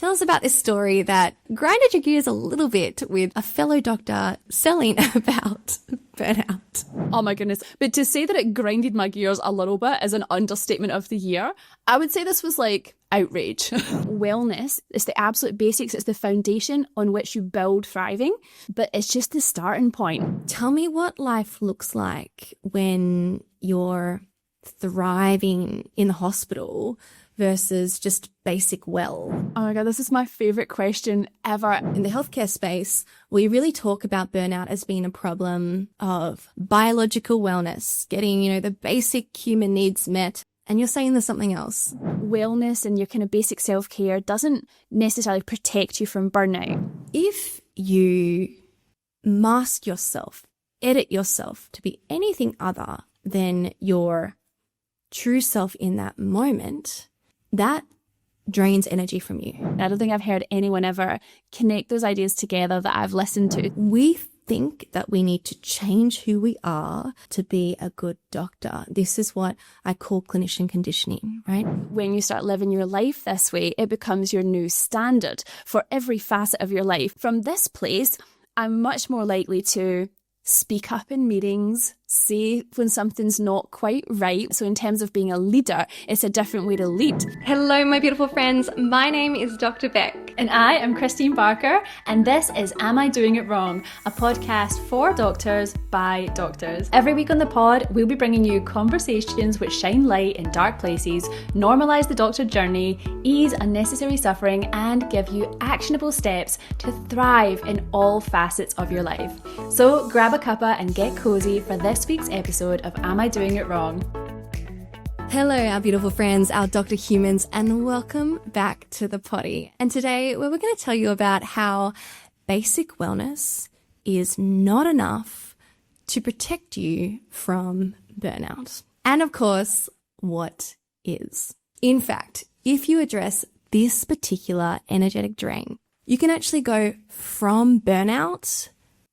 Tell us about this story that grinded your gears a little bit with a fellow doctor selling about burnout. Oh my goodness. But to say that it grinded my gears a little bit is an understatement of the year. I would say this was like outrage. Wellness is the absolute basics. It's the foundation on which you build thriving, but it's just the starting point. Tell me what life looks like when you're thriving in the hospital versus just basic well. Oh my God, this is my favorite question ever. In the healthcare space, we really talk about burnout as being a problem of biological wellness, getting, the basic human needs met. And you're saying there's something else. Wellness and your kind of basic self-care doesn't necessarily protect you from burnout. If you mask yourself, edit yourself to be anything other than your true self in that moment, that drains energy from you. I don't think I've heard anyone ever connect those ideas together that I've listened to. We think that we need to change who we are to be a good doctor. This is what I call clinician conditioning, right? When you start living your life this way, it becomes your new standard for every facet of your life. From this place, I'm much more likely to speak up in meetings, say when something's not quite right. So in terms of being a leader, it's a different way to lead. Hello, my beautiful friends. My name is Dr. Beck. And I am Christine Barker, and this is Am I Doing It Wrong? A podcast for doctors by doctors. Every week on the pod, we'll be bringing you conversations which shine light in dark places, normalise the doctor journey, ease unnecessary suffering, and give you actionable steps to thrive in all facets of your life. So grab a cuppa and get cozy for this week's episode of Am I Doing It Wrong? Hello, our beautiful friends, our Dr. Humans, and welcome back to the potty. And today we're going to tell you about how basic wellness is not enough to protect you from burnout. And of course, what is. In fact, if you address this particular energetic drain, you can actually go from burnout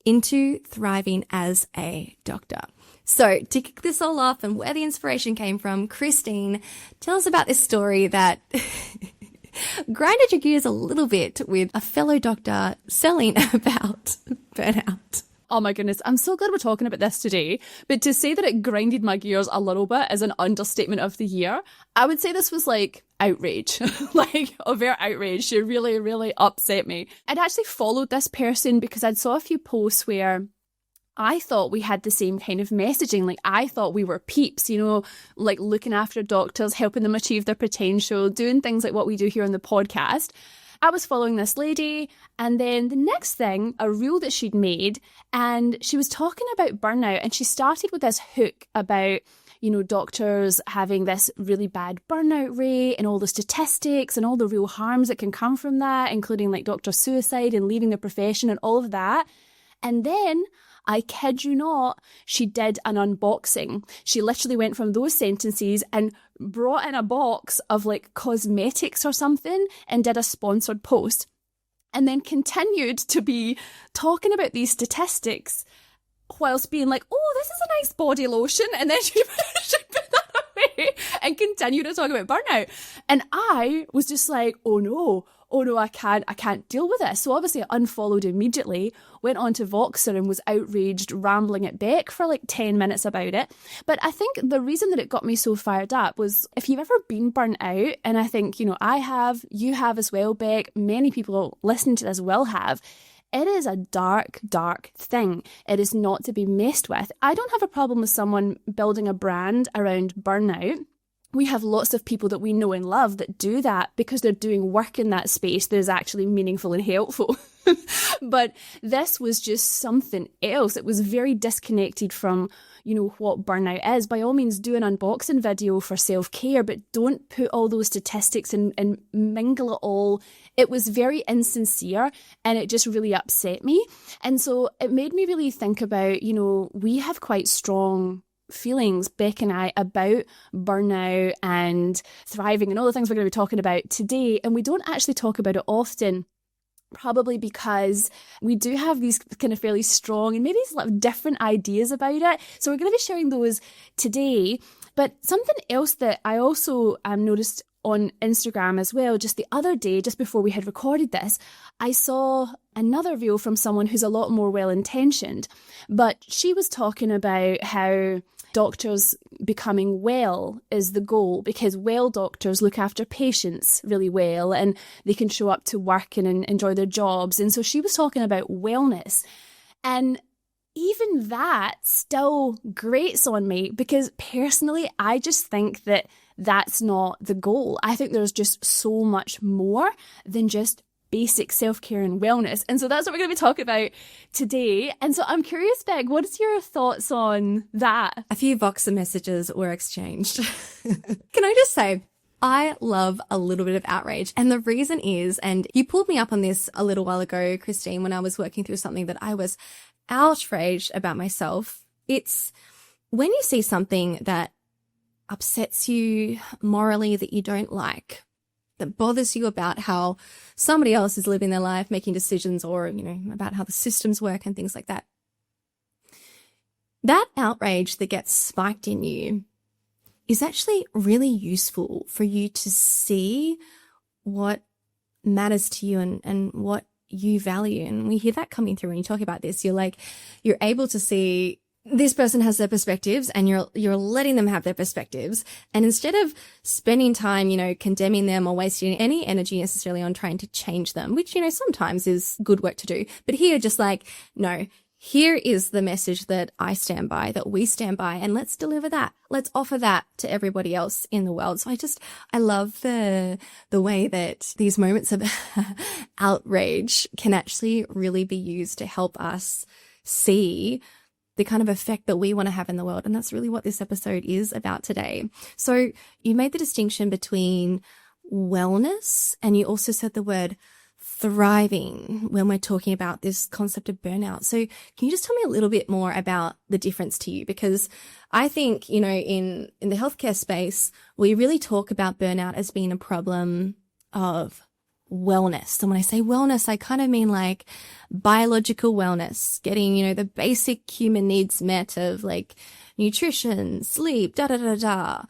into thriving as a doctor. So to kick this all off and where the inspiration came from, Christine, tell us about this story that grinded your gears a little bit with a fellow doctor selling about burnout. Oh my goodness, I'm so glad we're talking about this today. But to say that it grinded my gears a little bit is an understatement of the year. I would say this was like outrage, like overt outrage. She really, really upset me. I'd actually followed this person because I'd saw a few posts where I thought we had the same kind of messaging. Like I thought we were peeps, like looking after doctors, helping them achieve their potential, doing things like what we do here on the podcast. I was following this lady, and then the next thing, a reel that she'd made, and she was talking about burnout, and she started with this hook about, doctors having this really bad burnout rate and all the statistics and all the real harms that can come from that, including like doctor suicide and leaving the profession and all of that. And then, I kid you not, she did an unboxing. She literally went from those sentences and brought in a box of like cosmetics or something and did a sponsored post, and then continued to be talking about these statistics whilst being like, oh, this is a nice body lotion. And then she put that away and continued to talk about burnout. And I was just like, oh no, I can't deal with this. So obviously I unfollowed immediately, went on to Voxer and was outraged, rambling at Beck for like 10 minutes about it. But I think the reason that it got me so fired up was, if you've ever been burnt out, and I think, I have, you have as well, Beck, many people listening to this will have, it is a dark, dark thing. It is not to be messed with. I don't have a problem with someone building a brand around burnout. We have lots of people that we know and love that do that because they're doing work in that space that is actually meaningful and helpful. But this was just something else. It was very disconnected from, what burnout is. By all means, do an unboxing video for self-care, but don't put all those statistics and mingle it all. It was very insincere, and it just really upset me. And so it made me really think about, we have quite strong feelings, Beck and I, about burnout and thriving and all the things we're going to be talking about today. And we don't actually talk about it often, probably because we do have these kind of fairly strong and maybe slightly different ideas about it. So we're going to be sharing those today. But something else that I also noticed on Instagram as well, just the other day, just before we had recorded this, I saw another reel from someone who's a lot more well-intentioned, but she was talking about how doctors becoming well is the goal, because well doctors look after patients really well and they can show up to work and enjoy their jobs. And so she was talking about wellness. And even that still grates on me, because personally, I just think that that's not the goal. I think there's just so much more than just basic self-care and wellness. And so that's what we're going to be talking about today. And so I'm curious, Beck, what is your thoughts on that? A few Voxer messages were exchanged. Can I just say, I love a little bit of outrage. And the reason is, and you pulled me up on this a little while ago, Christine, when I was working through something that I was outraged about myself. It's when you see something that upsets you morally, that you don't like, that bothers you about how somebody else is living their life, making decisions, or, about how the systems work and things like that. That outrage that gets spiked in you is actually really useful for you to see what matters to you and what you value. And we hear that coming through when you talk about this. You're able to see this person has their perspectives, and you're letting them have their perspectives. And instead of spending time, condemning them or wasting any energy necessarily on trying to change them, which, sometimes is good work to do. But here, just no, here is the message that I stand by, that we stand by, and let's deliver that. Let's offer that to everybody else in the world. So I love the way that these moments of outrage can actually really be used to help us see the kind of effect that we want to have in the world. And that's really what this episode is about today. So you made the distinction between wellness, and you also said the word thriving when we're talking about this concept of burnout. So can you just tell me a little bit more about the difference to you? Because I think, in the healthcare space, we really talk about burnout as being a problem of wellness. And when I say wellness, I kind of mean biological wellness, getting, the basic human needs met of nutrition, sleep, And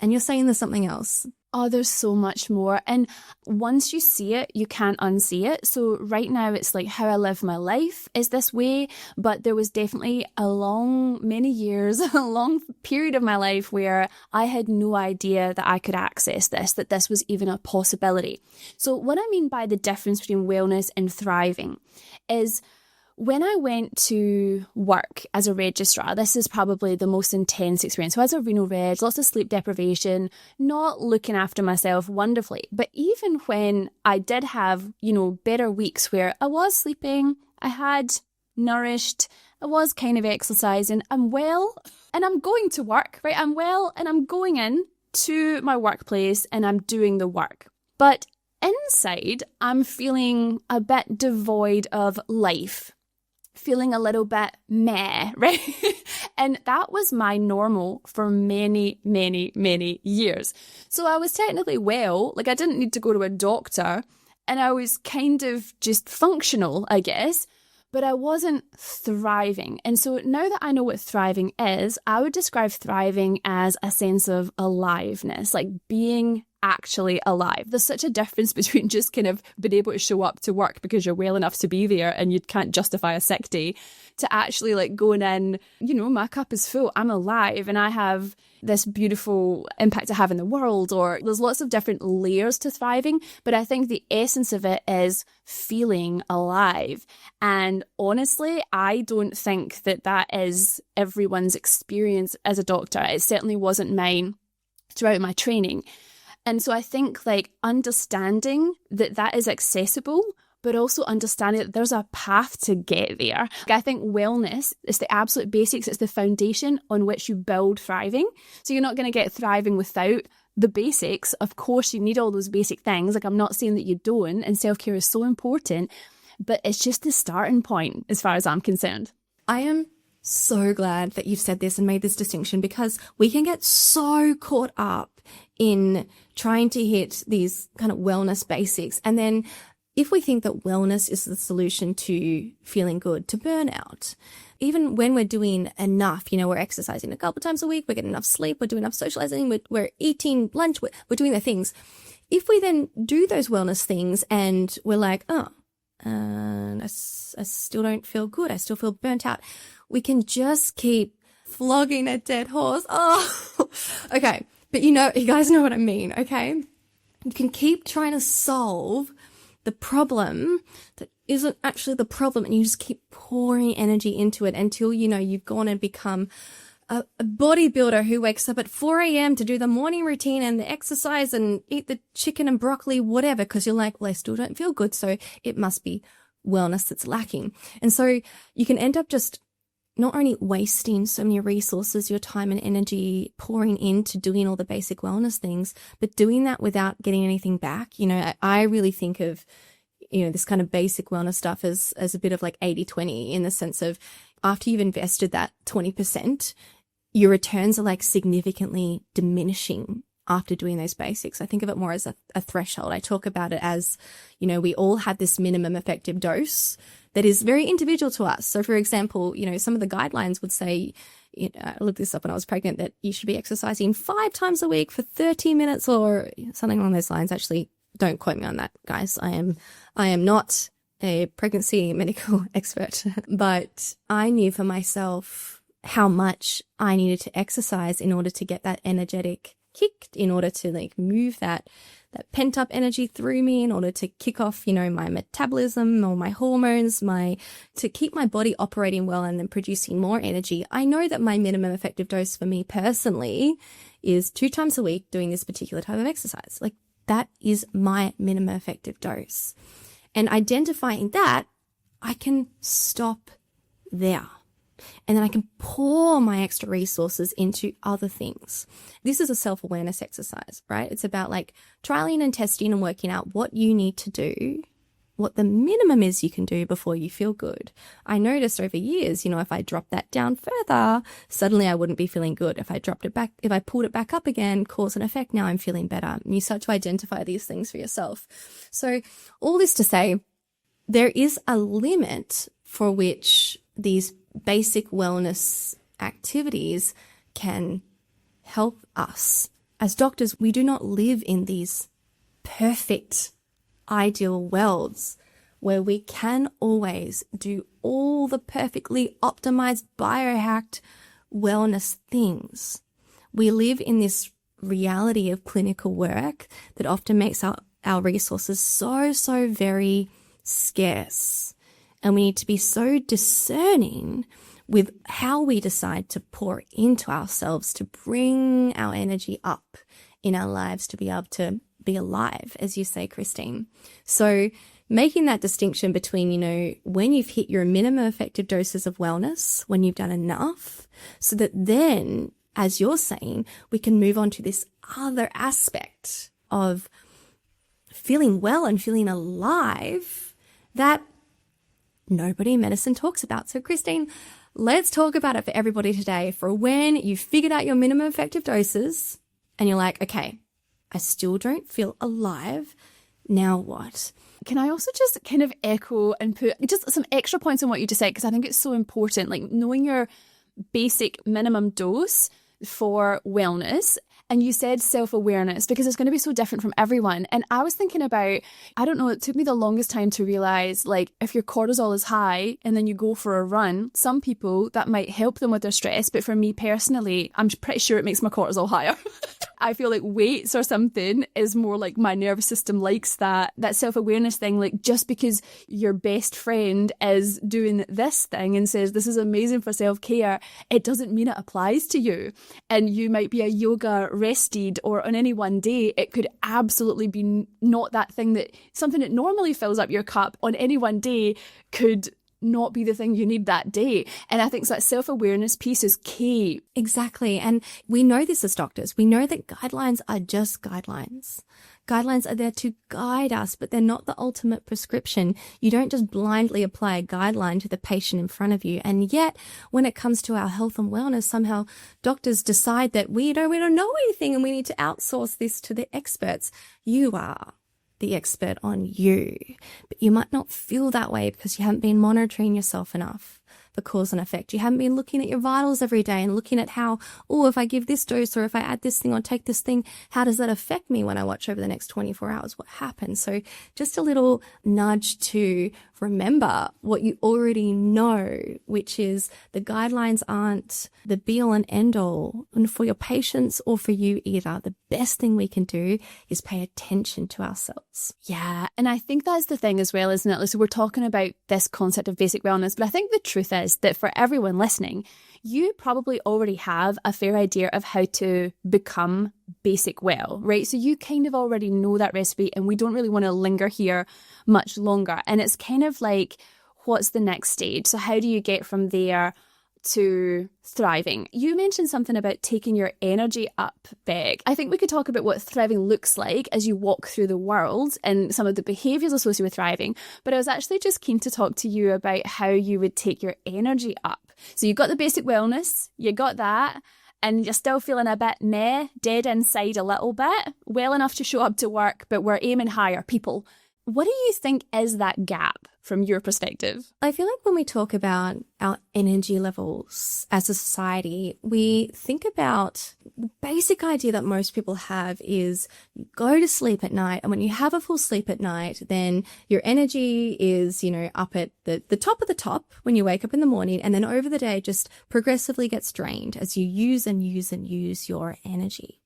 you're saying there's something else. Oh, there's so much more. And once you see it, you can't unsee it. So right now it's how I live my life is this way. But there was definitely a long period of my life where I had no idea that I could access this, that this was even a possibility. So what I mean by the difference between wellness and thriving is, when I went to work as a registrar, this is probably the most intense experience. So as a renal reg, lots of sleep deprivation, not looking after myself wonderfully. But even when I did have, better weeks where I was sleeping, I had nourished, I was kind of exercising, I'm well, and I'm going to work, right? I'm well, and I'm going in to my workplace and I'm doing the work. But inside, I'm feeling a bit devoid of life. Feeling a little bit meh, right? And that was my normal for many, many, many years. So I was technically well, I didn't need to go to a doctor, and I was kind of just functional, I guess, but I wasn't thriving. And so now that I know what thriving is, I would describe thriving as a sense of aliveness, being actually alive. There's such a difference between just kind of being able to show up to work because you're well enough to be there and you can't justify a sick day, to actually going in, my cup is full, I'm alive, and I have this beautiful impact I have in the world. Or there's lots of different layers to thriving, but I think the essence of it is feeling alive. And honestly, I don't think that is everyone's experience as a doctor. It certainly wasn't mine throughout my training. And so I think understanding that is accessible, but also understanding that there's a path to get there. I think wellness is the absolute basics. It's the foundation on which you build thriving. So you're not going to get thriving without the basics. Of course, you need all those basic things. I'm not saying that you don't, and self-care is so important, but it's just the starting point as far as I'm concerned. I am so glad that you've said this and made this distinction, because we can get so caught up in trying to hit these kind of wellness basics and then if we think that wellness is the solution to feeling good, to burnout, even when we're doing enough, we're exercising a couple times a week, we're getting enough sleep, we're doing enough socializing, we're eating lunch, we're doing the things. If we then do those wellness things and we're like, I still don't feel good, I still feel burnt out, we can just keep flogging a dead horse. Oh, okay. But you guys know what I mean, okay? You can keep trying to solve the problem that isn't actually the problem, and you just keep pouring energy into it until, you've gone and become a bodybuilder who wakes up at 4 a.m. to do the morning routine and the exercise and eat the chicken and broccoli, whatever, because you're like, well, I still don't feel good, so it must be wellness that's lacking. And so you can end up just not only wasting so many resources, your time and energy pouring into doing all the basic wellness things, but doing that without getting anything back. I really think of, this kind of basic wellness stuff as a bit of like 80-20, in the sense of after you've invested that 20%, your returns are like significantly diminishing after doing those basics. I think of it more as a threshold. I talk about it as, we all have this minimum effective dose that is very individual to us. So for example, some of the guidelines would say, I looked this up when I was pregnant, that you should be exercising 5 times a week for 30 minutes or something along those lines. Actually, don't quote me on that, guys. I am not a pregnancy medical expert, but I knew for myself how much I needed to exercise in order to get that energetic kick, in order to move that pent up energy through me, in order to kick off, my metabolism or my hormones, to keep my body operating well and then producing more energy. I know that my minimum effective dose for me personally is 2 times a week doing this particular type of exercise. That is my minimum effective dose. And identifying that, I can stop there. And then I can pour my extra resources into other things. This is a self-awareness exercise, right? It's about trialing and testing and working out what you need to do, what the minimum is you can do before you feel good. I noticed over years, if I dropped that down further, suddenly I wouldn't be feeling good. If I dropped it back, if I pulled it back up again, cause and effect, now I'm feeling better. And you start to identify these things for yourself. So all this to say, there is a limit for which these basic wellness activities can help us. As doctors, we do not live in these perfect, ideal worlds where we can always do all the perfectly optimized, biohacked wellness things. We live in this reality of clinical work that often makes our resources so very scarce. And we need to be so discerning with how we decide to pour into ourselves to bring our energy up in our lives to be able to be alive, as you say, Christine. So making that distinction between, when you've hit your minimum effective doses of wellness, when you've done enough, so that then, as you're saying, we can move on to this other aspect of feeling well and feeling alive that nobody in medicine talks about. So Christine, let's talk about it for everybody today, for when you figured out your minimum effective doses and you're like, okay, I still don't feel alive. Now what? Can I also just kind of echo and put just some extra points on what you just said, because I think it's so important, knowing your basic minimum dose for wellness. And you said self-awareness, because it's going to be so different from everyone. And I was thinking about, I don't know, it took me the longest time to realize, if your cortisol is high and then you go for a run, some people that might help them with their stress. But for me personally, I'm pretty sure it makes my cortisol higher. I feel like weights or something is more like my nervous system likes that self-awareness thing. Just because your best friend is doing this thing and says this is amazing for self-care, it doesn't mean it applies to you. And you might be a yoga rested, or on any one day, it could absolutely be not that thing, that something that normally fills up your cup on any one day could not be the thing you need that day. And I think that self-awareness piece is key. Exactly. And we know this as doctors. We know that guidelines are just guidelines. Guidelines are there to guide us, but they're not the ultimate prescription. You don't just blindly apply a guideline to the patient in front of you. And yet, when it comes to our health and wellness, somehow doctors decide that we don't know anything and we need to outsource this to the experts. You are the expert on you, but you might not feel that way because you haven't been monitoring yourself enough for cause and effect. You haven't been looking at your vitals every day and looking at how, oh, if I give this dose or if I add this thing or take this thing, how does that affect me when I watch over the next 24 hours? What happens? So just a little nudge to remember what you already know, which is the guidelines aren't the be all and end all, and for your patients or for you either. The best thing we can do is pay attention to ourselves. Yeah, and I think that's the thing as well, isn't it? So we're talking about this concept of basic wellness, but I think the truth is that for everyone listening, you probably already have a fair idea of how to become basic well, right? So you kind of already know that recipe, and we don't really want to linger here much longer. And it's kind of like, what's the next stage? So how do you get from there to thriving? You mentioned something about taking your energy up, Beck. I think we could talk about what thriving looks like as you walk through the world and some of the behaviors associated with thriving. But I was actually just keen to talk to you about how you would take your energy up. So you've got the basic wellness, you got that, and you're still feeling a bit dead inside a little bit, well enough to show up to work, but we're aiming higher, people. What do you think is that gap from your perspective? I feel like when we talk about our energy levels as a society, we think about the basic idea that most people have is you go to sleep at night, and when you have a full sleep at night, then your energy is, up at the top of the top when you wake up in the morning, and then over the day just progressively gets drained as you use and use and use your energy.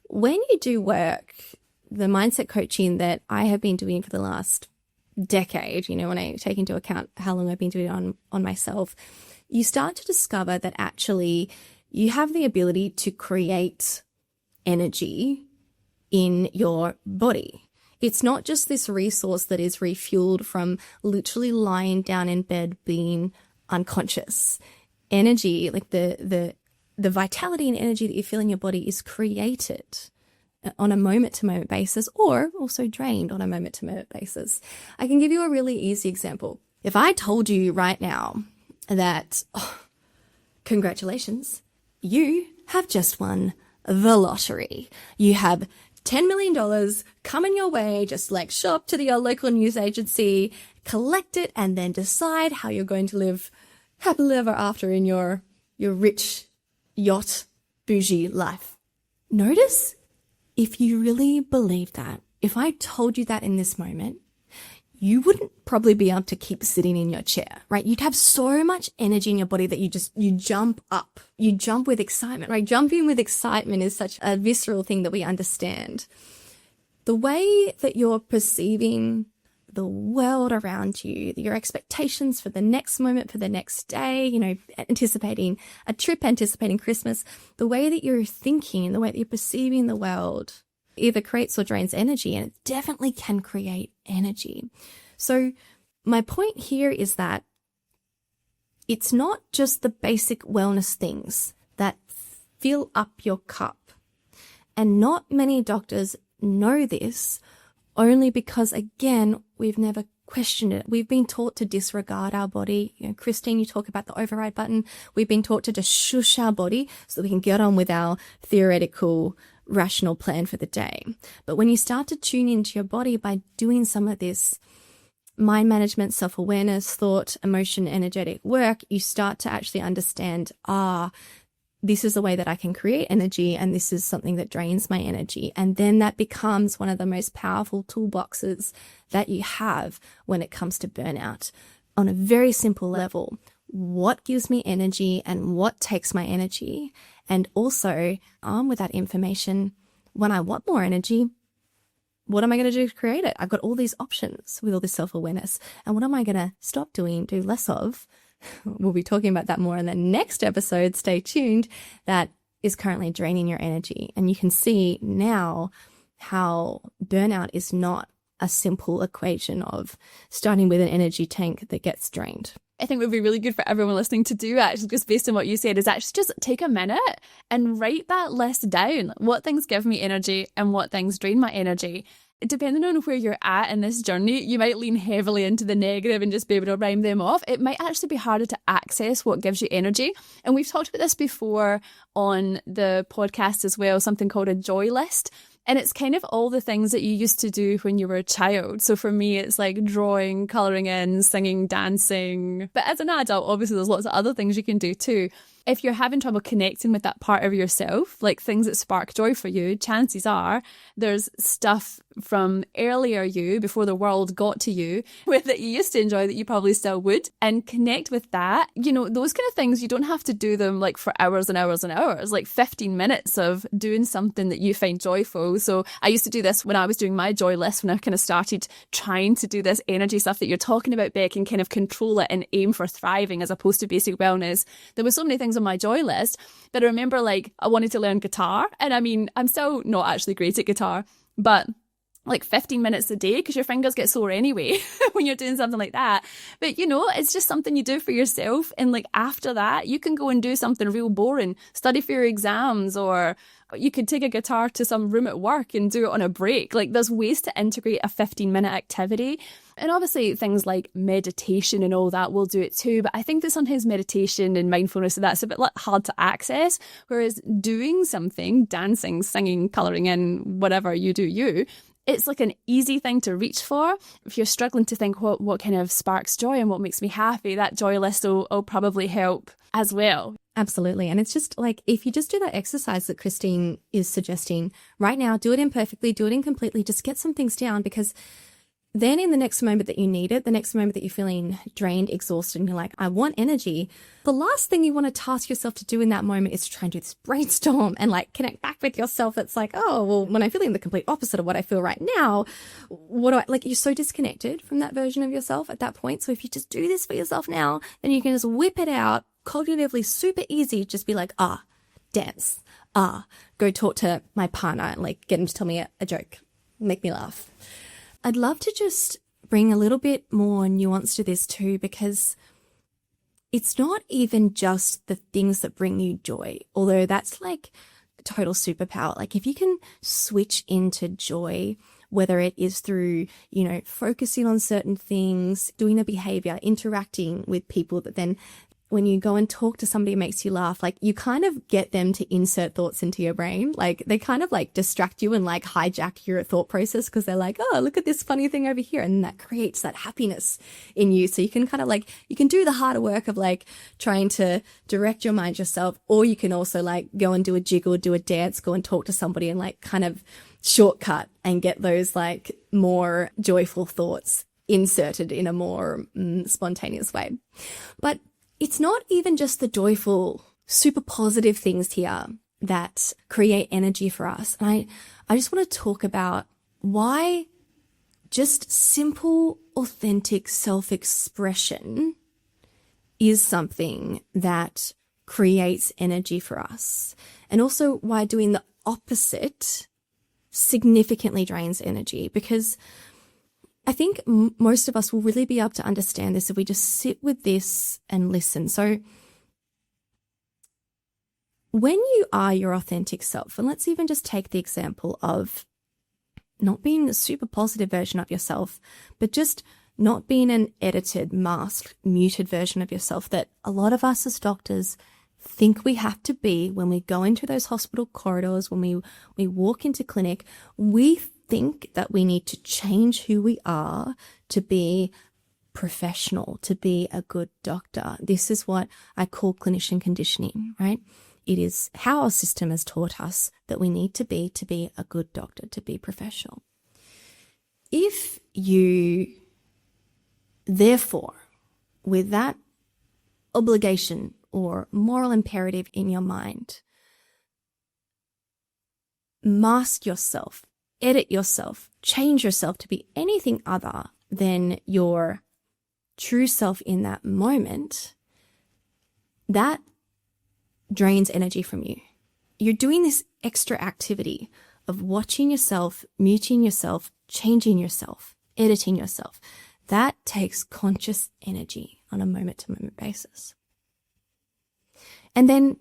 When you do work, the mindset coaching that I have been doing for the last decade, when I take into account how long I've been doing it on myself, you start to discover that actually you have the ability to create energy in your body. It's not just this resource that is refueled from literally lying down in bed being unconscious. Energy, like the vitality and energy that you feel in your body, is created on a moment-to-moment basis, or also drained on a moment-to-moment basis. I can give you a really easy example. If I told you right now that, congratulations, you have just won the lottery. You have $10 million coming your way, just like show up to your local news agency, collect it, and then decide how you're going to live happily ever after in your rich yacht bougie life. Notice, if you really believe that, if I told you that in this moment, you wouldn't probably be able to keep sitting in your chair, right? You'd have so much energy in your body that you jump up, you jump with excitement, right? Jumping with excitement is such a visceral thing that we understand. The way that you're perceiving the world around you, your expectations for the next moment, for the next day, anticipating a trip, anticipating Christmas, the way that you're thinking, the way that you're perceiving the world either creates or drains energy, and it definitely can create energy. So my point here is that it's not just the basic wellness things that fill up your cup. And not many doctors know this, only because, again, we've never questioned it. We've been taught to disregard our body. Christine, you talk about the override button. We've been taught to just shush our body so that we can get on with our theoretical, rational plan for the day. But when you start to tune into your body by doing some of this mind management, self-awareness, thought, emotion, energetic work, you start to actually understand, this is a way that I can create energy, and this is something that drains my energy. And then that becomes one of the most powerful toolboxes that you have when it comes to burnout. On a very simple level, what gives me energy and what takes my energy? And also, armed with that information, when I want more energy, what am I going to do to create it? I've got all these options with all this self-awareness. And what am I going to stop doing, do less of? We'll be talking about that more in the next episode. Stay tuned. That is currently draining your energy. And you can see now how burnout is not a simple equation of starting with an energy tank that gets drained. I think would be really good for everyone listening to do, actually, just based on what you said, is actually just take a minute and write that list down. What things give me energy and what things drain my energy. Depending on where you're at in this journey, you might lean heavily into the negative and just be able to rhyme them off. It might actually be harder to access what gives you energy. And we've talked about this before on the podcast as well, something called a joy list. And it's kind of all the things that you used to do when you were a child. So for me, it's like drawing, colouring in, singing, dancing. But as an adult, obviously, there's lots of other things you can do too. If you're having trouble connecting with that part of yourself, like things that spark joy for you, chances are there's stuff from earlier you, before the world got to you, that you used to enjoy that you probably still would, and connect with that. You know, those kind of things, you don't have to do them like for hours and hours and hours, like 15 minutes of doing something that you find joyful. So I used to do this when I was doing my joy list, when I kind of started trying to do this energy stuff that you're talking about, Beck, and kind of control it and aim for thriving as opposed to basic wellness. There were so many things on my joy list, but I remember like I wanted to learn guitar, and I mean, I'm still not actually great at guitar, but like 15 minutes a day, because your fingers get sore anyway when you're doing something like that. But you know, it's just something you do for yourself, and like after that you can go and do something real boring, study for your exams, or you could take a guitar to some room at work and do it on a break. Like there's ways to integrate a 15-minute activity. And obviously things like meditation and all that will do it too. But I think that sometimes meditation and mindfulness, that's a bit hard to access. Whereas doing something, dancing, singing, colouring in, whatever you do, it's like an easy thing to reach for. If you're struggling to think what kind of sparks joy and what makes me happy, that joy list will probably help as well. Absolutely. And it's just like, if you just do that exercise that Christine is suggesting right now, do it imperfectly, do it incompletely, just get some things down, because then in the next moment that you need it, the next moment that you're feeling drained, exhausted, and you're like, I want energy, the last thing you want to task yourself to do in that moment is to try and do this brainstorm and like connect back with yourself. That's like, oh, well, when I'm feeling the complete opposite of what I feel right now, what do I, like, you're so disconnected from that version of yourself at that point. So if you just do this for yourself now, then you can just whip it out cognitively, super easy. Just be like, dance, go talk to my partner and like get him to tell me a joke, make me laugh. I'd love to just bring a little bit more nuance to this too, because it's not even just the things that bring you joy, although that's like a total superpower. Like if you can switch into joy, whether it is through, you know, focusing on certain things, doing a behavior, interacting with people that then when you go and talk to somebody who makes you laugh, like you kind of get them to insert thoughts into your brain. Like they kind of like distract you and like hijack your thought process, because they're like, oh, look at this funny thing over here. And that creates that happiness in you. So you can kind of like, you can do the harder work of like trying to direct your mind yourself, or you can also like go and do a jiggle, do a dance, go and talk to somebody and like kind of shortcut and get those like more joyful thoughts inserted in a more spontaneous way. But it's not even just the joyful, super positive things here that create energy for us. And I just want to talk about why just simple, authentic self-expression is something that creates energy for us. And also why doing the opposite significantly drains energy, because I think most of us will really be able to understand this if we just sit with this and listen. So when you are your authentic self, and let's even just take the example of not being the super positive version of yourself, but just not being an edited, masked, muted version of yourself that a lot of us as doctors think we have to be when we go into those hospital corridors, when we walk into clinic. We think that we need to change who we are to be professional, to be a good doctor. This is what I call clinician conditioning, right? It is how our system has taught us that we need to be a good doctor, to be professional. If you, therefore, with that obligation or moral imperative in your mind, mask yourself, edit yourself, change yourself to be anything other than your true self in that moment, that drains energy from you. You're doing this extra activity of watching yourself, muting yourself, changing yourself, editing yourself. That takes conscious energy on a moment-to-moment basis. And then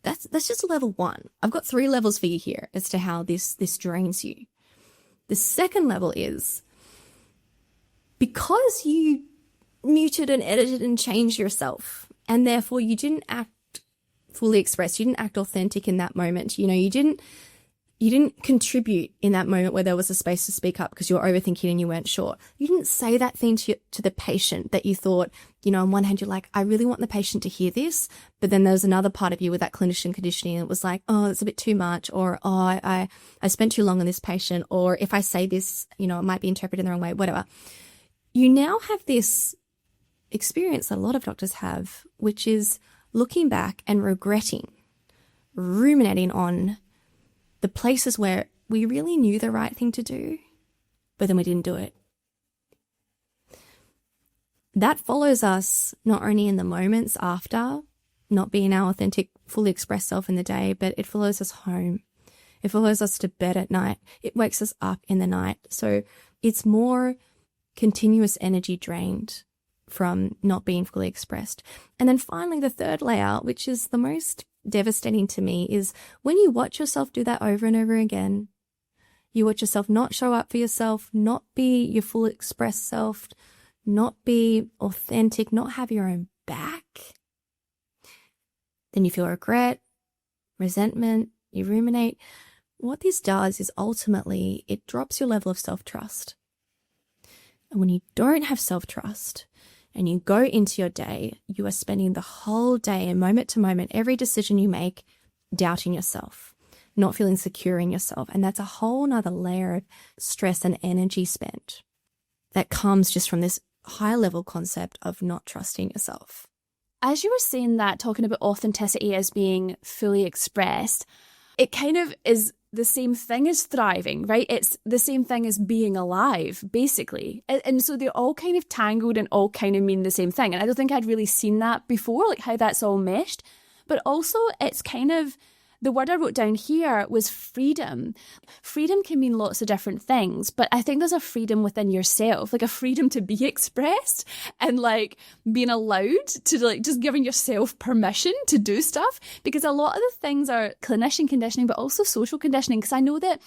that's just level one. I've got 3 levels for you here as to how this drains you. The second level is, because you muted and edited and changed yourself, and therefore you didn't act fully expressed, you didn't act authentic in that moment, you know, you didn't You didn't contribute in that moment where there was a space to speak up because you were overthinking and you weren't sure. You didn't say that thing to the patient that you thought, on one hand, you're like, I really want the patient to hear this. But then there was another part of you with that clinician conditioning. And it was like, oh, it's a bit too much. Or, oh, I spent too long on this patient. Or if I say this, it might be interpreted in the wrong way, whatever. You now have this experience that a lot of doctors have, which is looking back and regretting, ruminating on the places where we really knew the right thing to do, but then we didn't do it. That follows us not only in the moments after not being our authentic, fully expressed self in the day, but it follows us home. It follows us to bed at night. It wakes us up in the night. So it's more continuous energy drained from not being fully expressed. And then finally, the third layer, which is the most devastating to me, is when you watch yourself do that over and over again. You watch yourself not show up for yourself, not be your full expressed self, not be authentic, not have your own back. Then you feel regret, resentment, you ruminate. What this does is ultimately it drops your level of self-trust. And when you don't have self-trust, and you go into your day, you are spending the whole day and moment to moment, every decision you make, doubting yourself, not feeling secure in yourself. And that's a whole nother layer of stress and energy spent that comes just from this high level concept of not trusting yourself. As you were saying that, talking about authenticity as being fully expressed, it kind of is the same thing as thriving, right? It's the same thing as being alive, basically. And so they're all kind of tangled and all kind of mean the same thing. And I don't think I'd really seen that before, like how that's all meshed. But also it's kind of, the word I wrote down here was freedom. Freedom can mean lots of different things, but I think there's a freedom within yourself, like a freedom to be expressed and like being allowed to like just giving yourself permission to do stuff, because a lot of the things are clinician conditioning, but also social conditioning. Because I know that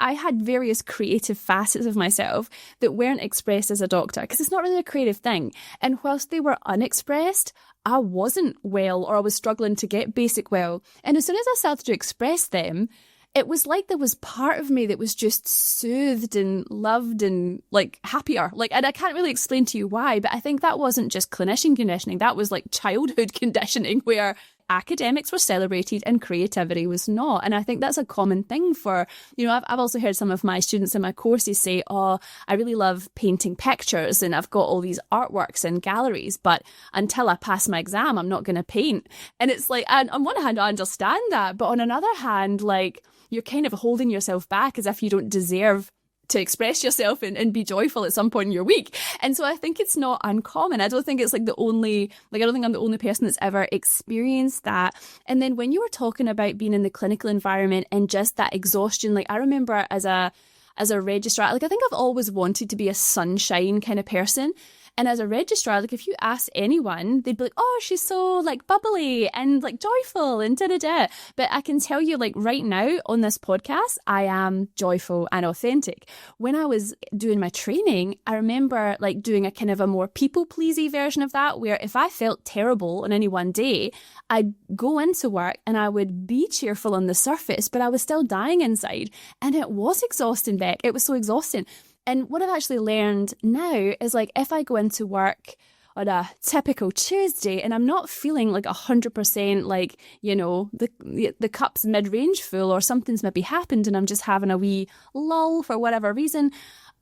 I had various creative facets of myself that weren't expressed as a doctor, because it's not really a creative thing. And whilst they were unexpressed, I wasn't well, or I was struggling to get basic well. And as soon as I started to express them, it was like there was part of me that was just soothed and loved and like happier. Like, and I can't really explain to you why, but I think that wasn't just clinician conditioning. That was like childhood conditioning where academics were celebrated and creativity was not. And I think that's a common thing for, I've also heard some of my students in my courses say, oh, I really love painting pictures and I've got all these artworks in galleries, but until I pass my exam, I'm not going to paint. And it's like, and on one hand, I understand that, but on another hand, like, you're kind of holding yourself back as if you don't deserve to express yourself and be joyful at some point in your week. And so I think it's not uncommon. I don't think it's like I don't think I'm the only person that's ever experienced that. And then when you were talking about being in the clinical environment and just that exhaustion, like I remember as a registrar, like I think I've always wanted to be a sunshine kind of person. And as a registrar, like if you ask anyone, they'd be like, oh, she's so like bubbly and like joyful and da-da-da. But I can tell you like right now on this podcast, I am joyful and authentic. When I was doing my training, I remember like doing a kind of a more people-pleasy version of that, where if I felt terrible on any one day, I'd go into work and I would be cheerful on the surface, but I was still dying inside. And it was exhausting, Beck. It was so exhausting. And what I've actually learned now is like if I go into work on a typical Tuesday and I'm not feeling like 100% like, the cup's mid-range full or something's maybe happened and I'm just having a wee lull for whatever reason,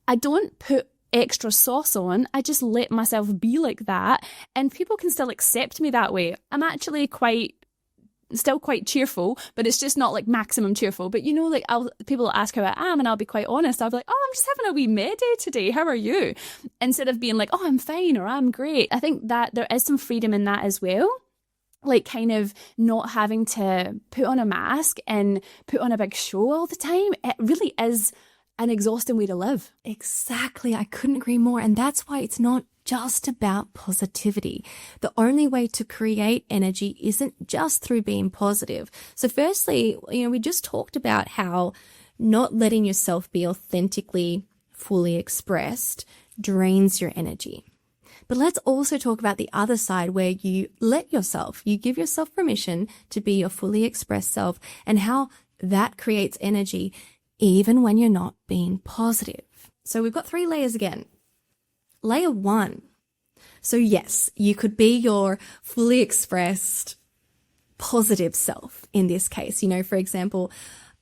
I don't put extra sauce on. I just let myself be like that and people can still accept me that way. I'm actually still quite cheerful, but it's just not like maximum cheerful. But like people ask how I am and I'll be quite honest. I'll be like, oh, I'm just having a wee med day today. How are you? Instead of being like, oh, I'm fine or I'm great. I think that there is some freedom in that as well. Like kind of not having to put on a mask and put on a big show all the time. It really is an exhausting way to live. Exactly. I couldn't agree more. And that's why it's not just about positivity. The only way to create energy isn't just through being positive. So firstly, we just talked about how not letting yourself be authentically fully expressed drains your energy. But let's also talk about the other side where you give yourself permission to be your fully expressed self, and how that creates energy even when you're not being positive. So we've got 3 layers again. Layer 1. So yes, you could be your fully expressed positive self in this case. You know, for example,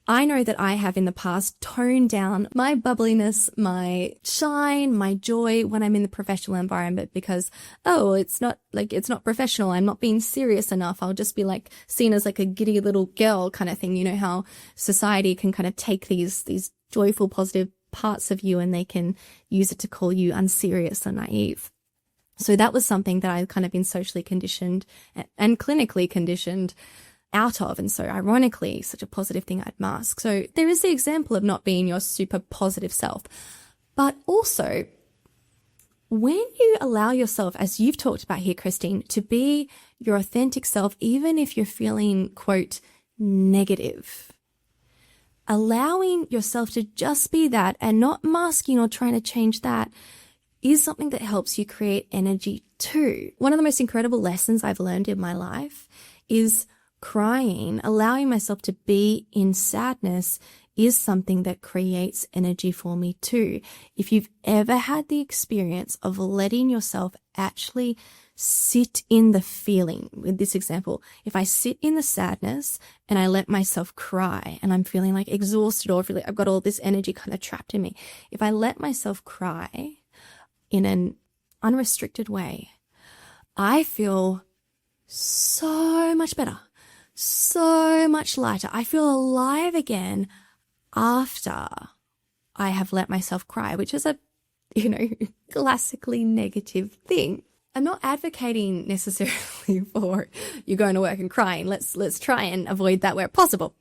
I know that I have in the past toned down my bubbliness, my shine, my joy when I'm in the professional environment because, it's not professional. I'm not being serious enough. I'll just be like seen as like a giddy little girl kind of thing. You know how society can kind of take these joyful, positive parts of you and they can use it to call you unserious or naive. So that was something that I've kind of been socially conditioned and clinically conditioned out of. And so ironically, such a positive thing I'd mask. So there is the example of not being your super positive self. But also, when you allow yourself, as you've talked about here, Christine, to be your authentic self, even if you're feeling, quote, negative, allowing yourself to just be that and not masking or trying to change that is something that helps you create energy too. One of the most incredible lessons I've learned in my life is crying, allowing myself to be in sadness is something that creates energy for me too. If you've ever had the experience of letting yourself actually sit in the feeling, with this example, if I sit in the sadness and I let myself cry and I'm feeling like exhausted or feeling I've got all this energy kind of trapped in me, if I let myself cry in an unrestricted way, I feel so much better, so much lighter. I feel alive again after I have let myself cry, which is a, classically negative thing. I'm not advocating necessarily for you going to work and crying. Let's try and avoid that where possible.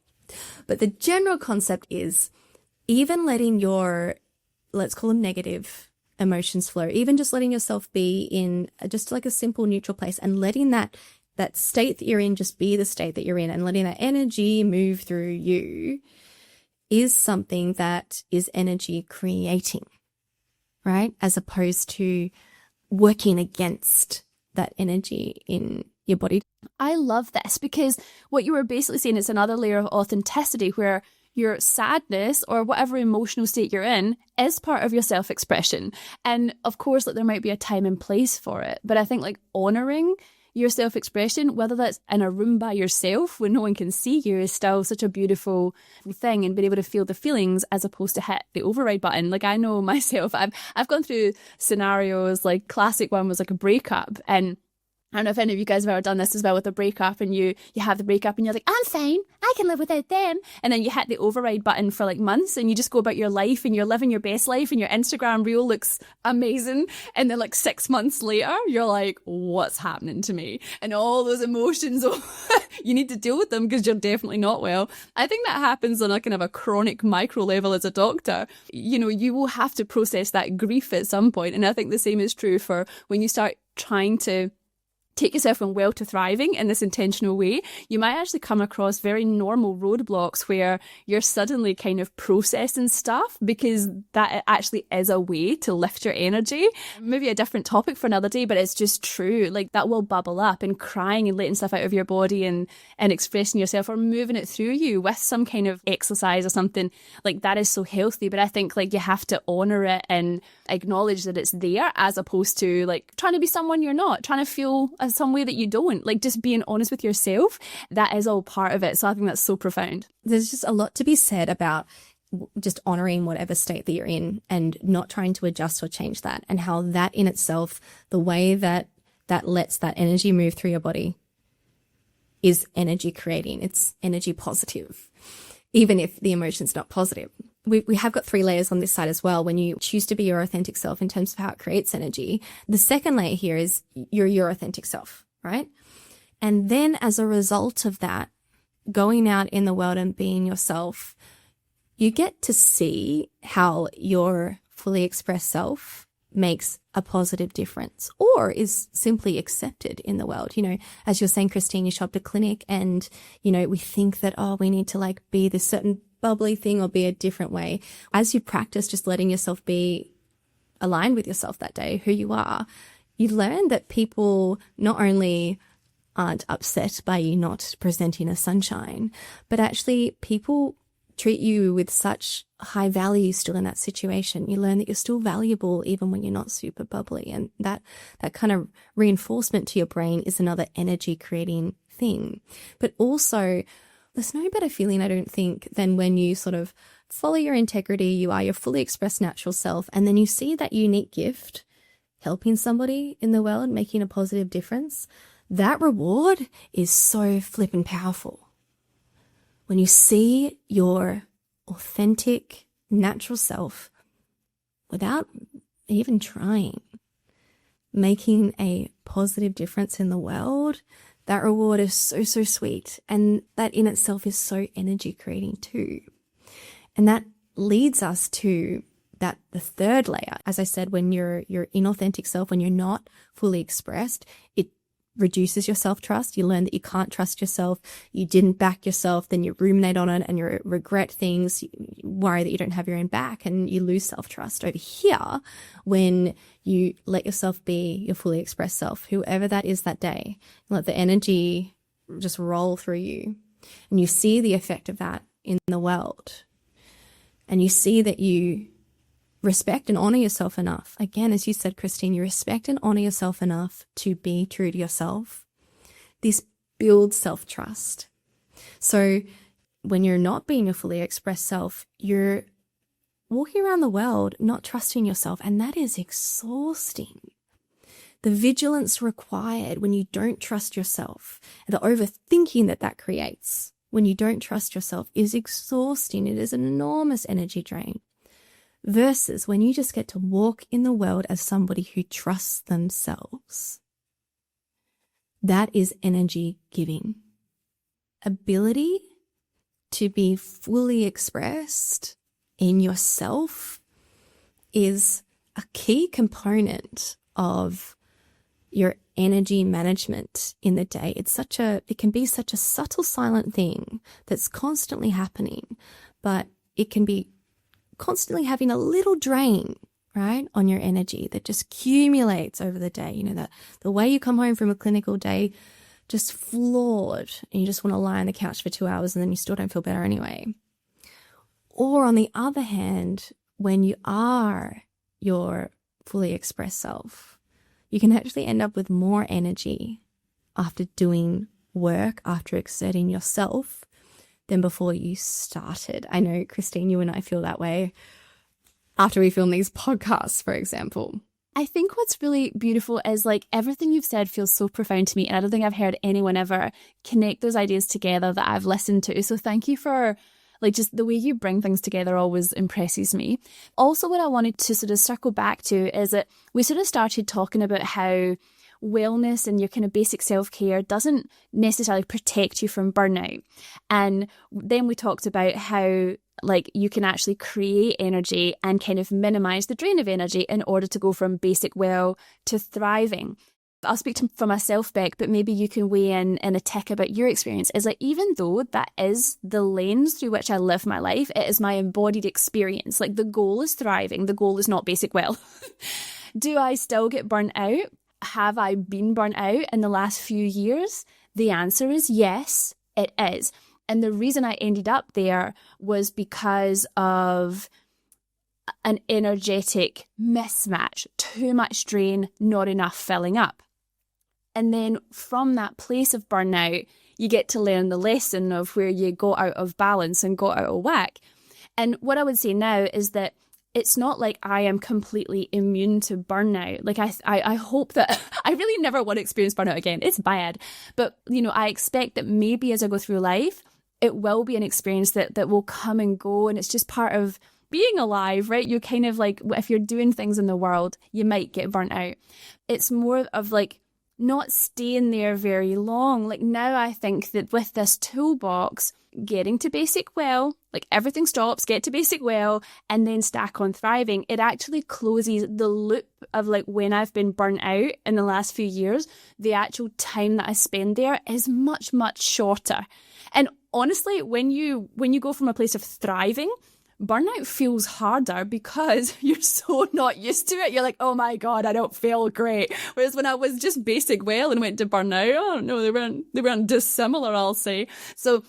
But the general concept is even letting your, let's call them negative emotions flow, even just letting yourself be in just like a simple neutral place and letting that state that you're in just be the state that you're in and letting that energy move through you is something that is energy creating, right? As opposed to working against that energy in your body. I love this because what you were basically saying is another layer of authenticity where your sadness or whatever emotional state you're in is part of your self-expression. And of course, there might be a time and place for it. But I think honoring your self-expression, whether that's in a room by yourself when no one can see you, is still such a beautiful thing, and being able to feel the feelings as opposed to hit the override button. I know myself, I've gone through scenarios, classic one was a breakup, and I don't know if any of you guys have ever done this as well with a breakup, and you have the breakup and you're like, I'm fine, I can live without them. And then you hit the override button for months and you just go about your life and you're living your best life and your Instagram reel looks amazing. And then 6 months later, you're like, what's happening to me? And all those emotions, you need to deal with them because you're definitely not well. I think that happens on a kind of a chronic micro level as a doctor. You will have to process that grief at some point. And I think the same is true for when you start trying to take yourself from well to thriving in this intentional way, you might actually come across very normal roadblocks where you're suddenly kind of processing stuff because that actually is a way to lift your energy. Maybe a different topic for another day, but it's just true. That will bubble up, and crying and letting stuff out of your body and expressing yourself or moving it through you with some kind of exercise or something that is so healthy. But I think you have to honor it and acknowledge that it's there as opposed to trying to be someone you're not, trying to feel some way that you don't, just being honest with yourself. That is all part of it. So I think that's so profound. There's just a lot to be said about just honoring whatever state that you're in and not trying to adjust or change that, and how that in itself, the way that lets that energy move through your body is energy creating. It's energy positive, even if the emotion's not positive. We have got 3 layers on this side as well. When you choose to be your authentic self in terms of how it creates energy, the second layer here is you're your authentic self, right? And then as a result of that, going out in the world and being yourself, you get to see how your fully expressed self makes a positive difference or is simply accepted in the world. As you're saying, Christine, you shop at a clinic and, we think that, we need to be this certain bubbly thing or be a different way. As you practice just letting yourself be aligned with yourself that day, who you are, you learn that people not only aren't upset by you not presenting a sunshine, but actually people treat you with such high value still in that situation. You learn that you're still valuable even when you're not super bubbly. And that kind of reinforcement to your brain is another energy creating thing. But also, there's no better feeling, I don't think, than when you sort of follow your integrity, you are your fully expressed natural self, and then you see that unique gift, helping somebody in the world, making a positive difference. That reward is so flippin' powerful. When you see your authentic, natural self, without even trying, making a positive difference in the world, that reward is so, so sweet. And that in itself is so energy creating too. And that leads us to the third layer. As I said, when you're inauthentic self, when you're not fully expressed, it reduces your self-trust. You learn that you can't trust yourself. You didn't back yourself. Then you ruminate on it and you regret things. You worry that you don't have your own back and you lose self-trust. Over here, when you let yourself be your fully expressed self, whoever that is that day, let the energy just roll through you and you see the effect of that in the world. And you see that you respect and honor yourself enough. Again, as you said, Christine, you respect and honor yourself enough to be true to yourself. This builds self-trust. So when you're not being your fully expressed self, you're walking around the world not trusting yourself, and that is exhausting. The vigilance required when you don't trust yourself, the overthinking that creates when you don't trust yourself is exhausting. It is an enormous energy drain. Versus when you just get to walk in the world as somebody who trusts themselves. That is energy giving. Ability to be fully expressed in yourself is a key component of your energy management in the day. It can be such a subtle, silent thing that's constantly happening, but it can be constantly having a little drain, right, on your energy that just accumulates over the day. You know, that the way you come home from a clinical day just flawed and you just want to lie on the couch for 2 hours and then you still don't feel better anyway. Or on the other hand, when you are your fully expressed self, you can actually end up with more energy after doing work, after exerting yourself, than before you started. I know, Christine, you and I feel that way after we film these podcasts, for example. I think what's really beautiful is like everything you've said feels so profound to me, and I don't think I've heard anyone ever connect those ideas together that I've listened to. So thank you for like just the way you bring things together always impresses me. Also, what I wanted to sort of circle back to is that we sort of started talking about how wellness and your kind of basic self-care doesn't necessarily protect you from burnout. And then we talked about how like you can actually create energy and kind of minimize the drain of energy in order to go from basic well to thriving. I'll speak for myself, Beck, but maybe you can weigh in a tick about your experience. Is like, even though that is the lens through which I live my life, it is my embodied experience. Like the goal is thriving. The goal is not basic well. Do I still get burnt out? Have I been burnt out in the last few years? The answer is yes, it is. And the reason I ended up there was because of an energetic mismatch, too much drain, not enough filling up. And then from that place of burnout, you get to learn the lesson of where you got out of balance and got out of whack. And what I would say now is that it's not like I am completely immune to burnout. Like I hope that I really never want to experience burnout again. It's bad. But, you know, I expect that maybe as I go through life, it will be an experience that will come and go. And it's just part of being alive, right? You're kind of like, if you're doing things in the world, you might get burnt out. It's more of like not staying there very long. Like now I think that with this toolbox, getting to basic well, like everything stops, get to basic well, and then stack on thriving, it actually closes the loop of like when I've been burnt out in the last few years. The actual time that I spend there is much, much shorter. And honestly, when you go from a place of thriving burnout feels harder because you're so not used to it. You're like, oh my God, I don't feel great. Whereas when I was just basic well and went to burnout, I don't know, they weren't dissimilar, I'll say. So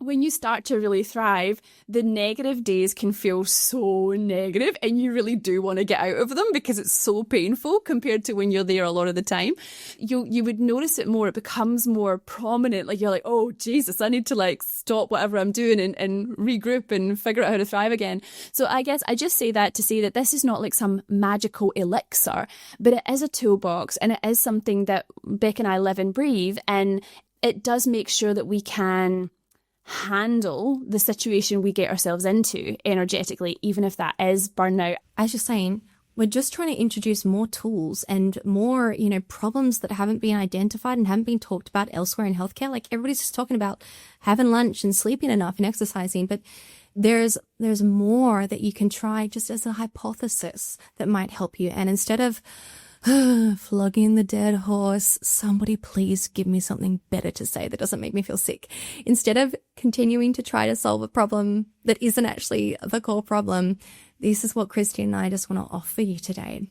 when you start to really thrive, the negative days can feel so negative and you really do want to get out of them because it's so painful compared to when you're there a lot of the time. You would notice it more. It becomes more prominent. Like you're like, oh, Jesus, I need to like stop whatever I'm doing and regroup and figure out how to thrive again. So I guess I just say that to say that this is not like some magical elixir, but it is a toolbox and it is something that Beck and I live and breathe. And it does make sure that we can handle the situation we get ourselves into energetically, even if that is burnout. As you're saying, we're just trying to introduce more tools and more, problems that haven't been identified and haven't been talked about elsewhere in healthcare. Like everybody's just talking about having lunch and sleeping enough and exercising, but there's more that you can try just as a hypothesis that might help you. And instead of flogging the dead horse, somebody please give me something better to say that doesn't make me feel sick. Instead of continuing to try to solve a problem that isn't actually the core problem, this is what Christine and I just want to offer you today.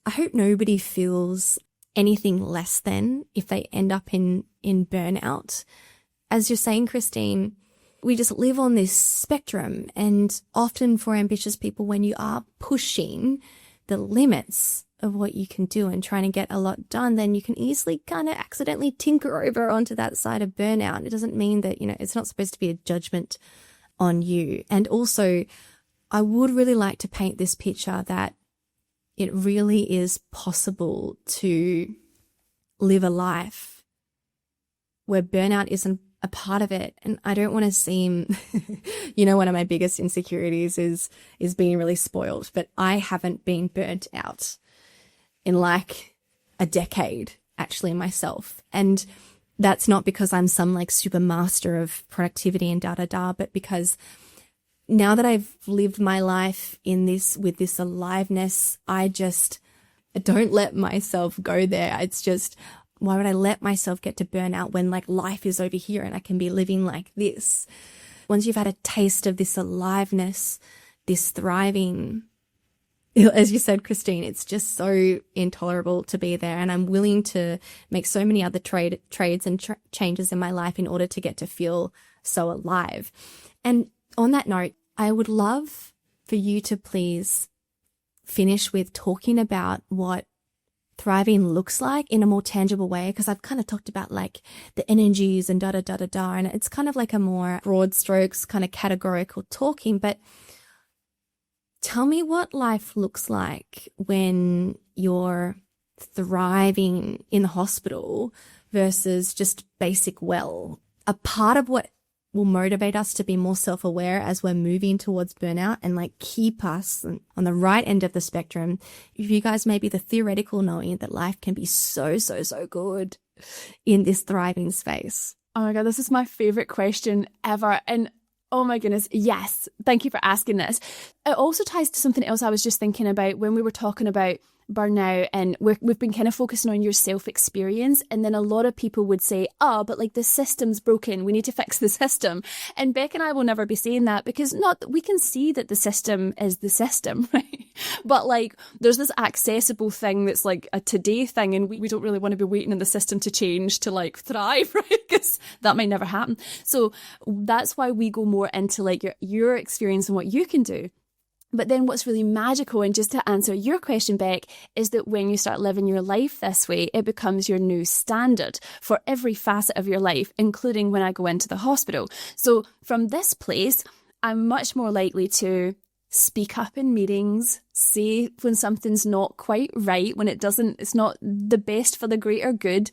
I hope nobody feels anything less than if they end up in burnout. As you're saying, Christine, we just live on this spectrum, and often for ambitious people, when you are pushing the limits of what you can do and trying to get a lot done, then you can easily kind of accidentally tinker over onto that side of burnout. It doesn't mean that, it's not supposed to be a judgment on you. And also, I would really like to paint this picture that it really is possible to live a life where burnout isn't a part of it. And I don't want to seem, one of my biggest insecurities is being really spoiled, but I haven't been burnt out in like a decade actually myself. And that's not because I'm some like super master of productivity and but because now that I've lived my life with this aliveness, I don't let myself go there. It's just, why would I let myself get to burnout when like life is over here and I can be living like this? Once you've had a taste of this aliveness, this thriving, as you said, Christine, it's just so intolerable to be there. And I'm willing to make so many other trades and changes in my life in order to get to feel so alive. And on that note, I would love for you to please finish with talking about what thriving looks like in a more tangible way, because I've kind of talked about like the energies and and it's kind of like a more broad strokes kind of categorical talking. But tell me what life looks like when you're thriving in the hospital versus just basic well. A part of what will motivate us to be more self-aware as we're moving towards burnout and like keep us on the right end of the spectrum. If you guys maybe the theoretical knowing that life can be so, so, so good in this thriving space. Oh my God, this is my favorite question ever. And oh my goodness, yes. Thank you for asking this. It also ties to something else I was just thinking about when we were talking about burnout, and we've been kind of focusing on your self-experience, and then a lot of people would say, oh, but like the system's broken, we need to fix the system. And Beck and I will never be saying that, because we can see that the system is the system, right? But like there's this accessible thing that's like a today thing, and we don't really want to be waiting in the system to change to like thrive, right? Because that might never happen. So that's why we go more into like your experience and what you can do. But then what's really magical, and just to answer your question, Beck, is that when you start living your life this way, it becomes your new standard for every facet of your life, including when I go into the hospital. So from this place, I'm much more likely to speak up in meetings, say when something's not quite right, when it's not the best for the greater good,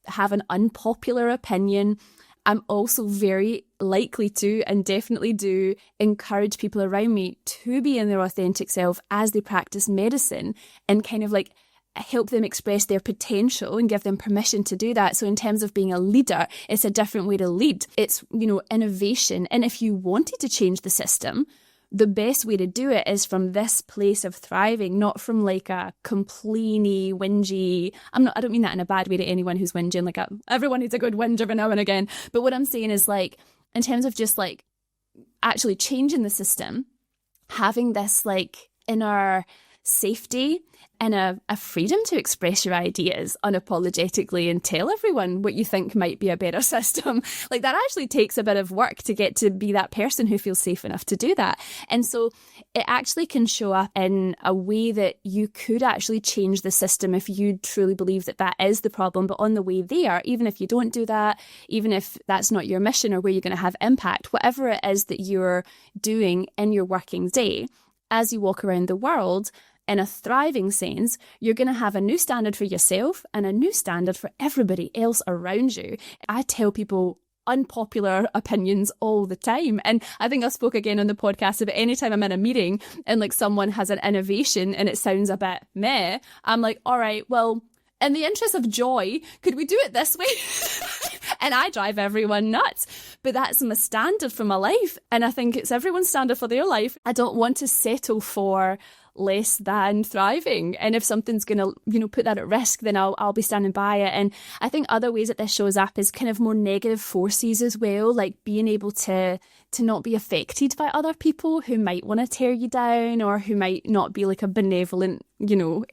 have an unpopular opinion. I'm also very likely to, and definitely do, encourage people around me to be in their authentic self as they practice medicine, and kind of like help them express their potential and give them permission to do that. So in terms of being a leader, it's a different way to lead. It's, innovation. And if you wanted to change the system, the best way to do it is from this place of thriving, not from like a complainy, whingy. I don't mean that in a bad way to anyone who's whinging. Everyone needs a good whinge every now and again. But what I'm saying is like, in terms of just like actually changing the system, having this like inner safety and a freedom to express your ideas unapologetically and tell everyone what you think might be a better system. Like that actually takes a bit of work to get to be that person who feels safe enough to do that. And so it actually can show up in a way that you could actually change the system if you truly believe that that is the problem. But on the way there, even if you don't do that, even if that's not your mission or where you're going to have impact, whatever it is that you're doing in your working day, as you walk around the world, in a thriving sense, you're going to have a new standard for yourself and a new standard for everybody else around you. I tell people unpopular opinions all the time. And I think I spoke again on the podcast about anytime I'm in a meeting and like someone has an innovation and it sounds a bit meh, I'm like, all right, well, in the interest of joy, could we do it this way? And I drive everyone nuts. But that's my standard for my life. And I think it's everyone's standard for their life. I don't want to settle for less than thriving. And if something's going to, put that at risk, then I'll be standing by it. And I think other ways that this shows up is kind of more negative forces as well, like being able to not be affected by other people who might want to tear you down or who might not be like a benevolent,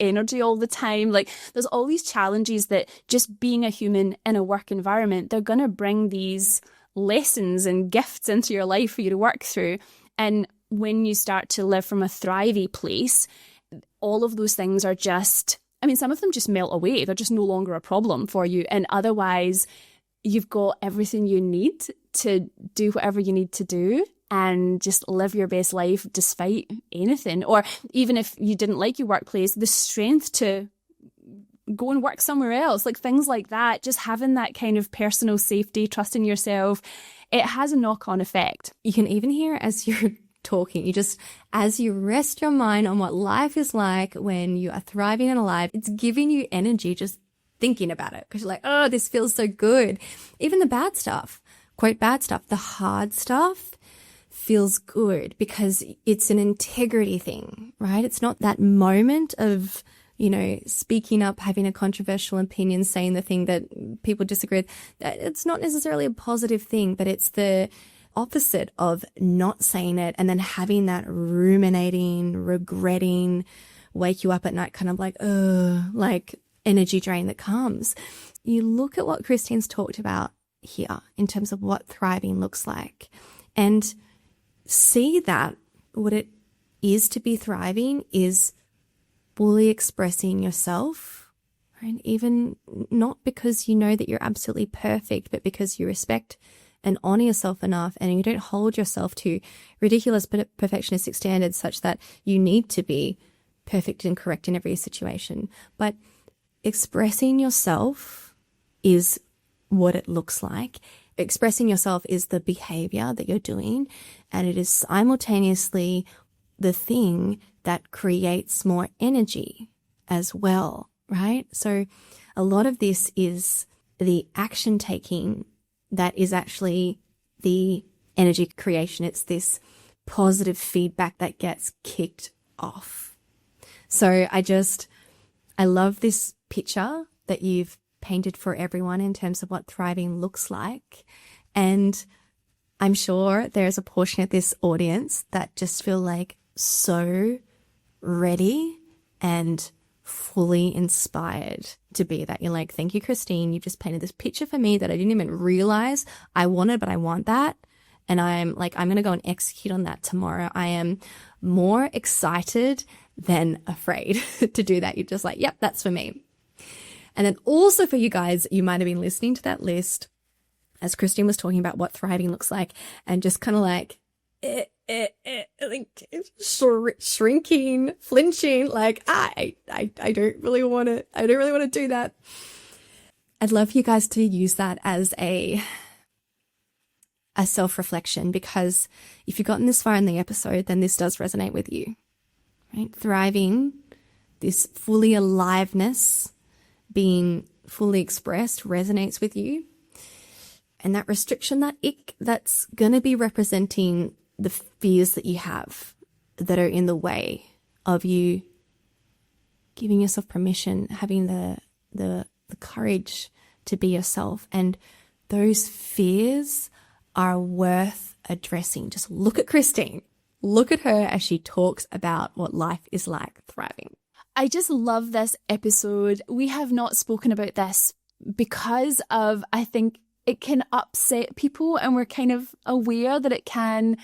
energy all the time. Like there's all these challenges that just being a human in a work environment, they're going to bring these lessons and gifts into your life for you to work through. And when you start to live from a thrivey place, all of those things are just, some of them just melt away. They're just no longer a problem for you. And otherwise, you've got everything you need to do whatever you need to do and just live your best life despite anything. Or even if you didn't like your workplace, the strength to go and work somewhere else, like things like that, just having that kind of personal safety, trusting yourself, it has a knock-on effect. You can even hear as you're talking, as you rest your mind on what life is like when you are thriving and alive, it's giving you energy just thinking about it because you're like, oh, this feels so good. Even the bad stuff, quote bad stuff, the hard stuff feels good because it's an integrity thing, right? It's not that moment of, speaking up, having a controversial opinion, saying the thing that people disagree with. It's not necessarily a positive thing, but it's the opposite of not saying it and then having that ruminating, regretting, wake you up at night kind of like energy drain that comes. You look at what Christine's talked about here in terms of what thriving looks like and see that what it is to be thriving is fully expressing yourself, right? Even not because you know that you're absolutely perfect, but because you respect and honor yourself enough and you don't hold yourself to ridiculous perfectionistic standards such that you need to be perfect and correct in every situation. But expressing yourself is what it looks like. Expressing yourself is the behavior that you're doing, and it is simultaneously the thing that creates more energy as well, right? So a lot of this is the action taking that is actually the energy creation. It's this positive feedback that gets kicked off. So I love this picture that you've painted for everyone in terms of what thriving looks like. And I'm sure there's a portion of this audience that just feel like so ready and fully inspired to be that. You're like, thank you, Christine. You've just painted this picture for me that I didn't even realize I wanted, but I want that. And I'm going to go and execute on that tomorrow. I am more excited than afraid to do that. You're just like, yep, that's for me. And then also for you guys, you might have been listening to that list as Christine was talking about what thriving looks like and just kind of like, shrinking, flinching, like I don't really want to do that. I'd love for you guys to use that as a self-reflection, because if you've gotten this far in the episode, then this does resonate with you, right? Thriving, this fully aliveness, being fully expressed resonates with you. And that restriction, that ick, that's going to be representing the fears that you have that are in the way of you giving yourself permission, having the courage to be yourself. And those fears are worth addressing. Just look at Christine. Look at her as she talks about what life is like thriving. I just love this episode. We have not spoken about this because of, I think it can upset people, and we're kind of aware that it can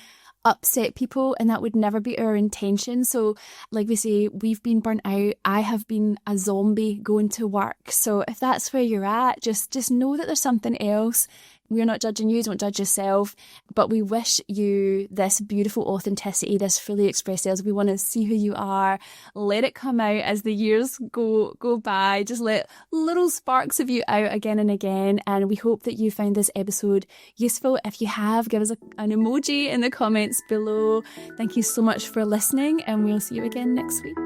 upset people, and that would never be our intention. So like we say, we've been burnt out. I have been a zombie going to work. So if that's where you're at, just know that there's something else. We're not judging you, don't judge yourself, but we wish you this beautiful authenticity, this fully expressed self. We want to see who you are, let it come out as the years go by, just let little sparks of you out again and again. And we hope that you found this episode useful. If you have, give us an emoji in the comments below. Thank you so much for listening, and we'll see you again next week.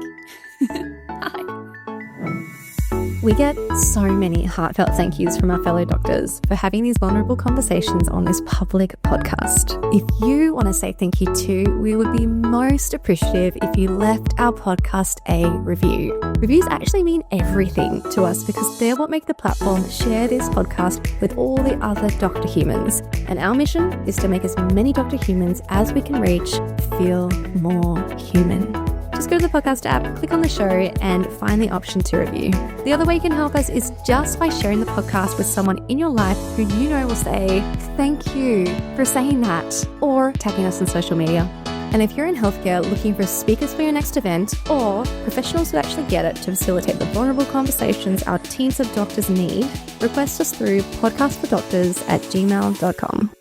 Bye. We get so many heartfelt thank yous from our fellow doctors for having these vulnerable conversations on this public podcast. If you want to say thank you too, we would be most appreciative if you left our podcast a review. Reviews actually mean everything to us because they're what make the platform share this podcast with all the other Dr. Humans. And our mission is to make as many Dr. Humans as we can reach feel more human. Just go to the podcast app, click on the show, and find the option to review. The other way you can help us is just by sharing the podcast with someone in your life who you know will say, thank you for saying that, or tagging us on social media. And if you're in healthcare looking for speakers for your next event, or professionals who actually get it to facilitate the vulnerable conversations our teams of doctors need, request us through podcastfordoctors@gmail.com.